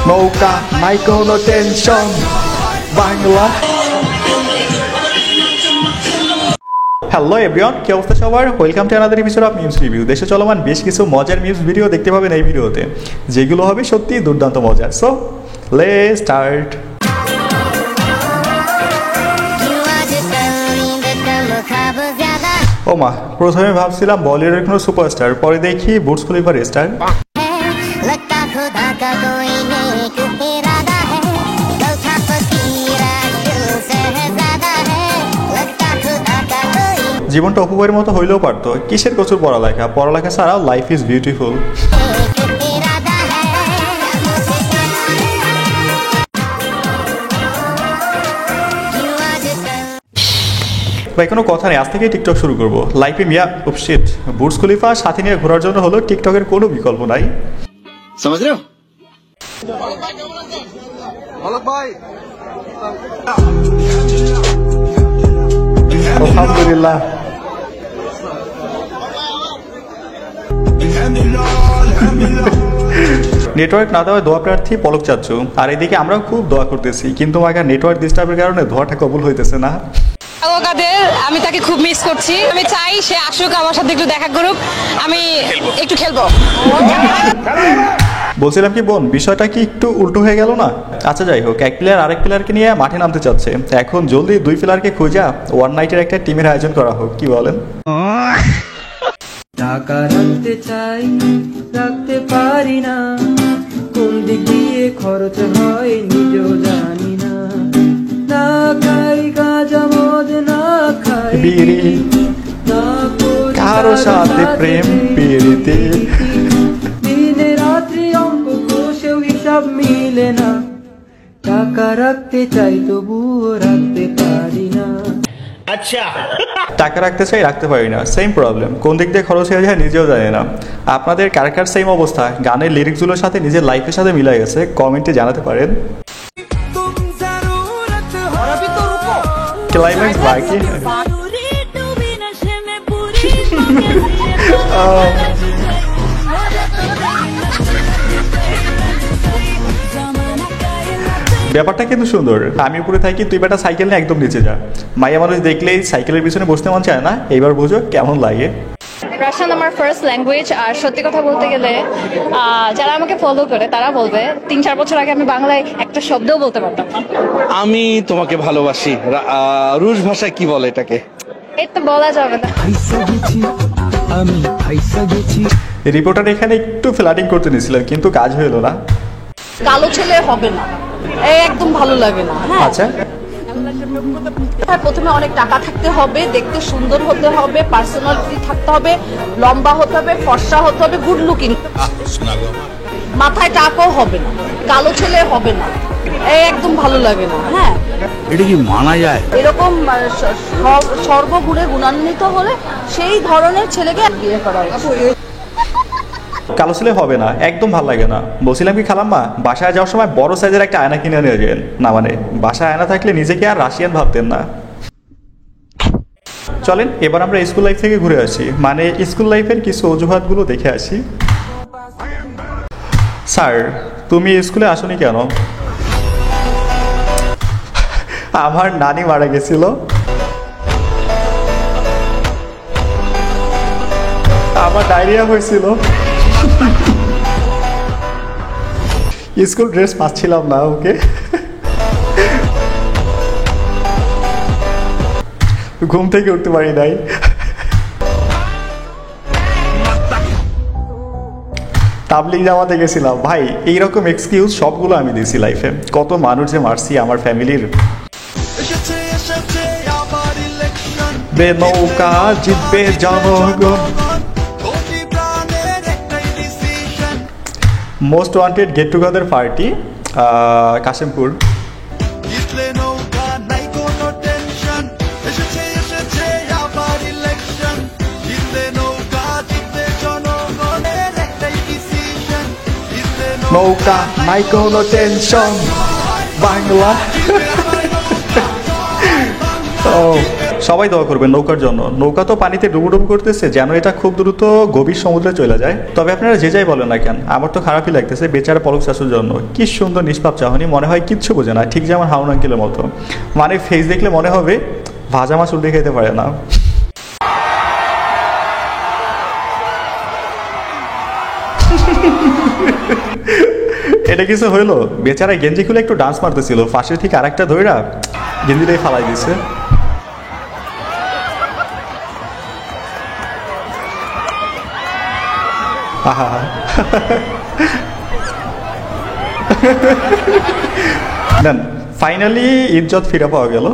নৌকা নাই কোনো টেনশন বাংলা। হ্যালো এভরিওয়ান, কি অবস্থা সবার? Welcome to another episode of memes review. দেশে চলমান বেশ কিছু মজার মিমস ভিডিও দেখতে পাবেন এই ভিডিওতে, যেগুলো হবে সত্যি দুর্দান্ত মজার। So let's start. ও মা, প্রথমে ভাবছিলাম বলিউডের কোনো সুপারস্টার, পরে দেখি বুর্জ খলিফার স্টার। জীবনটা অপুবের মতো হইলেও পারতো, কিসের প্রচুর পড়ালেখা, পড়ালেখা ছাড়াও লাইফ ইজ বিউটিফুল। ভাই কোনো কথা নেই, আজ থেকেই টিকটক শুরু করবো। লাইফে মিয়া উপশিট বুর্জ খলিফা সাথে নিয়ে ঘোরার জন্য হলো টিকটকের কোনো বিকল্প নাই। समझ रहे हो? আলহামদুলিল্লাহ। নেটওয়ার্ক না দেওয়ায় দোয়া প্রার্থী পলক চাচ্ছু, আর এদিকে আমরাও খুব দোয়া করতেছি, কিন্তু মাগার নেটওয়ার্ক ডিস্টার্বের কারণে দোয়াটা কবুল হইতেছে না। আমি তাকে খুব মিস করছি। আমি চাই সে আসুক, আমার সাথে একটু দেখা করুক, আমি একটু খেলবো। বলছিলাম কি বোন, বিষয়টা কি একটু উল্টো হয়ে গেল না? আচ্ছা যাই হোক, এক প্লেয়ার আরেক প্লেয়ারকে নিয়ে মাঠে নামতে চাচ্ছে। এখন জলদি দুই প্লেয়ারকে খুঁজা ওয়ান নাইটের একটা টিমের আয়োজন করা হোক, কি বলেন? টাকা রাখতে চাই, রাখতে পারি না, কোন দিক দিয়ে খরচ হয় নিজেও জানি না। না খাই গাঁজা মদ, না খাই বিড়ি, না করি কারো সাথে প্রেম প্রীতি, দিনে রাত্রি অঙ্ক কষেও হিসাব মিলে না। টাকা রাখতে চাই তবুও রাখতে পারি না। টাকা রাখতে চাই, রাখতে পারি না, সেম প্রবলেম। কোন দিক দিয়ে খরচ হয়ে যায় নিজেও জানি না। আপনাদের কার কার সেম অবস্থা, গানের লিরিক্সগুলোর সাথে নিজের লাইফের সাথে মিলাই গেছে, কমেন্টে জানাতে পারেন। ক্লাইম্যাক্স বাকি ব্যাপারটা কিন্তু সুন্দর। আমি উপরে থাকি, তুই বেটা সাইকেল নিয়ে একদম নিচে যা। মাইয়া মানুষ দেখলেই সাইকেলের পিছনে বসতে মন চায় না। এইবার বুঝো কেমন লাগে। রাশিয়ান আমার ফার্স্ট ল্যাঙ্গুয়েজ, আর সত্যি কথা বলতে গেলে যারা আমাকে ফলো করে তারা বলবে 3-4 বছর আগে আমি বাংলায় একটা শব্দও বলতে পারতাম না। আমি তোমাকে ভালোবাসি রুশ ভাষায় কি বলে এটাকে? এর তো বলা যাবে না। রিপোর্টার এখানে একটু ফ্ল্যাটিং করতে নিয়েছিলেন, কিন্তু কাজ হলো না। কালো ছেলে হবে না, একদম ভালো লাগে না। হ্যাঁ, আচ্ছা, প্রথমে অনেক টাকা থাকতে হবে, দেখতে সুন্দর হতে হবে, পার্সোনালিটি থাকতে হবে, লম্বা হতে হবে, ফর্সা হতে হবে, গুড লুকিং। মাথায় টাকাও হবে না, কালো ছেলে হবে না, একদম ভালো লাগে না। হ্যাঁ, এটা কি মানা যায়? এরকম সর্বগুণে গুণান্বিত হলে সেই ধরনের ছেলেকে বিয়ে করা উচিত। কালো ছেলে হবে না, একদম ভালো লাগে না। বলছিলাম কি খালাম্মা, বাসায় যাওয়ার সময় বড় সাইজের একটা আয়না কিনে নিয়ে যাবেন না, মানে বাসায় আয়না থাকলে নিজেকে আর রাশিয়ান ভাবতেন না। চলেন এবার আমরা স্কুল লাইফ থেকে ঘুরে আসি, মানে স্কুল লাইফের কিছু অজুহাতগুলো দেখে আসি। স্যার, তুমি স্কুলে আসোনি কেন? আমার নানি মারা গেছিল, আমার ডায়রিয়া হয়েছিল, স্কুল ড্রেস পাচ্ছিলাম না, ওকে ঘুম থেকে উঠতে পারি নাই, তাবলিগ জামাতে গেছিলাম। ভাই এইরকম এক্সকিউজ সবগুলো আমি দিয়েছি লাইফে। কত মানুষ যে মারছি আমার ফ্যামিলির। নৌকা জিতবে জনগণ, most wanted get together party Kashimpur. নৌকা নাই কোনো টেনশন বাংলা। সবাই দোয়া করবেন নৌকার জন্য। নৌকা তো পানিতে ডুবুডুবু করতেছে, যেন এটা খুব দ্রুত গভীর সমুদ্রে চলে যায়। তবে আপনারা যে যাই বলেন না কেন, আমার তো খারাপই লাগতেছে বেচারা পলক চাষুর জন্য। কি সুন্দর নিষ্পাপ চাহনি, মনে হয় কিচ্ছু বোঝে না, ঠিক যেমন হারুন আঙ্কেলের মতো। মানে ফেস দেখলে মনে হবে ভাজা মাছ উল্টে খেতে পারে না। এটা কিছু হইলো? বেচারা গেঞ্জি খুলে একটু ডান্স মারতেছিল, ফাঁসের থেকে আরেকটা ধইরা গেঞ্জিটাই ফালাই দিছে। আহা দেন ফাইনালি ইজ্জত ফিরে পাওয়া গেল।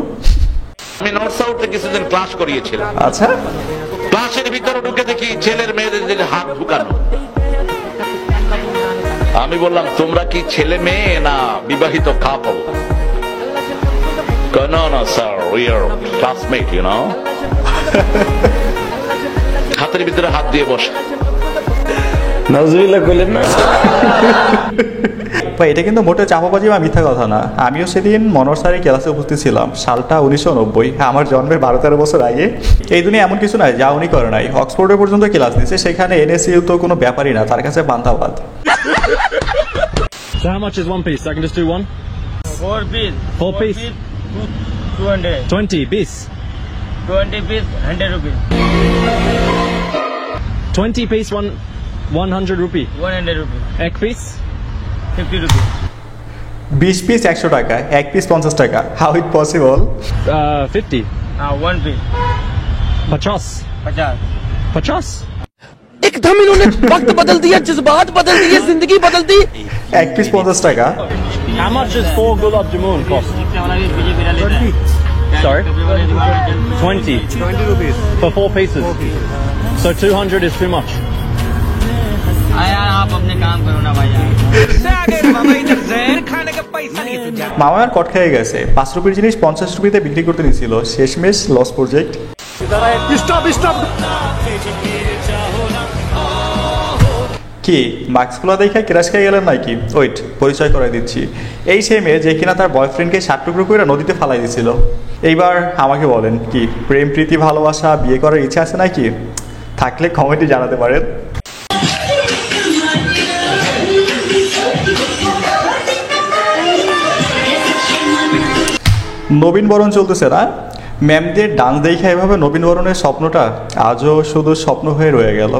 আমি নর্থ সাউথে কিছুদিন ক্লাস করিয়েছিলাম। আচ্ছা, ক্লাসের ভিতরে ঢুকে দেখি ছেলের মেয়েদের দিকে হাত ঢুকানো। আমি বললাম, তোমরা কি ছেলে মেয়ে না বিবাহিত কাপল? No, no, sir, we are classmate, you know. হাতের ভিতরে হাত দিয়ে বসে। নাউজুবিল্লাহ কইলেন না। ভাই এটা কিন্তু মোটে চাপাবাজি বা মিথ্যা কথা না। আমিও সেদিন মনোহর স্যারের ক্লাসে উপস্থিত ছিলাম, সালটা 1990, আমার জন্মের 12-13 বছর আগে। এই দুনিয়া এমন কিছু নয় যা উনি করে নাই। অক্সফোর্ডে পর্যন্ত ক্লাস দিচ্ছে, সেখানে এনএসইউ তো কোনো ব্যাপারই না, তার কাছে বান্ধাবাদ। So how much is one piece? I can just do one? 4 piece. 4 piece? 200. 20 piece. 20 piece, 100 rupees. 20 piece, 100 rupee. 100 rupees. Egg piece? 50 rupees. 20 piece 100 টাকা, 1 পিস 50 টাকা। How it possible? 50. 1 piece. 50. 50. 50? एकदम इन्होंने वक्त बदल दिया, जज्बात बदल दिए, जिंदगी बदल दी। 1 পিস 50 টাকা। How much is 4 gulab jamun cost? Sorry? 20. 20 rupees. For 4 pieces. So 200 is too much. यार आप अपने काम करो ना भाई यार। মামা আর কট খেয়ে গেছে। 5 রুপির জিনিস 50 রুপিতে বিক্রি করতে নিয়েছিল, শেষমেশ লস প্রজেক্ট। কি মাস্ক খোলা দেখে ক্রাশ খেয়ে গেলেন নাকি? ওয়েট, পরিচয় করে দিচ্ছি। এই সেই মেয়ে যে কিনা তার বয়ফ্রেন্ডকে 60 টুকরো করে নদীতে ফালাই দিয়েছিল। এইবার আমাকে বলেন, কি প্রেম প্রীতি ভালোবাসা বিয়ে করার ইচ্ছা আছে নাকি? থাকলে কমেন্টে জানাতে পারেন। নবীন বরণ চলতেছে না? ম্যামদের ডান্স দেখে এভাবে নবীন বরণের স্বপ্নটা আজও শুধু স্বপ্ন হয়ে রয়ে গেল।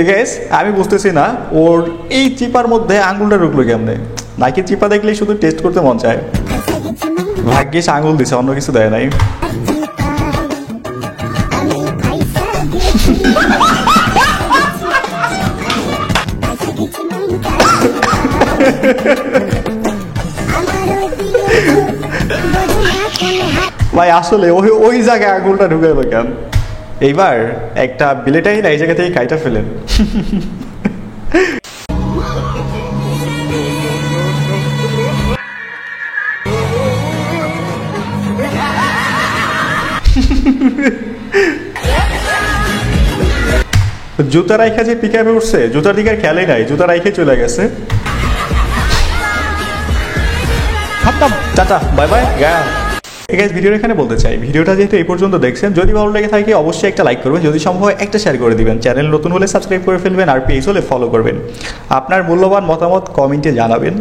গাইস আমি বুঝতেছি না ওর এই চিপার মধ্যে আঙ্গুলটা ঢুকলো কেমনে। নাকি চিপা দেখলেই শুধু টেস্ট করতে মন চায়। ভাগ্যিস আঙ্গুল দিছে, অন্য কিছু দেয় নাই। ভাই আসলে ওই জায়গায় আঙুলটা ঢুকাইলো কেন? এইবার একটা বিলেটাই না এই জায়গা থেকে কাইটা ফেলেন। জুতা রাইখা যে পিকআপে উঠছে, জুতার দিকে আর খেয়ালই নাই, জুতা রাইখে চলে গেছে। টাটা বাই বাই গা। গাইস ভিডিওর এখানে বলতে চাই, ভিডিওটা যেহেতু এই পর্যন্ত দেখছেন, যদি ভালো লেগে থাকে অবশ্যই একটা লাইক করবেন, যদি সম্ভব হয় একটা শেয়ার করে দিবেন, চ্যানেল নতুন হলে সাবস্ক্রাইব করে ফেলবেন, আর পেজ হলে ফলো করবেন। আপনার মূল্যবান মতামত কমেন্টে জানাবেন।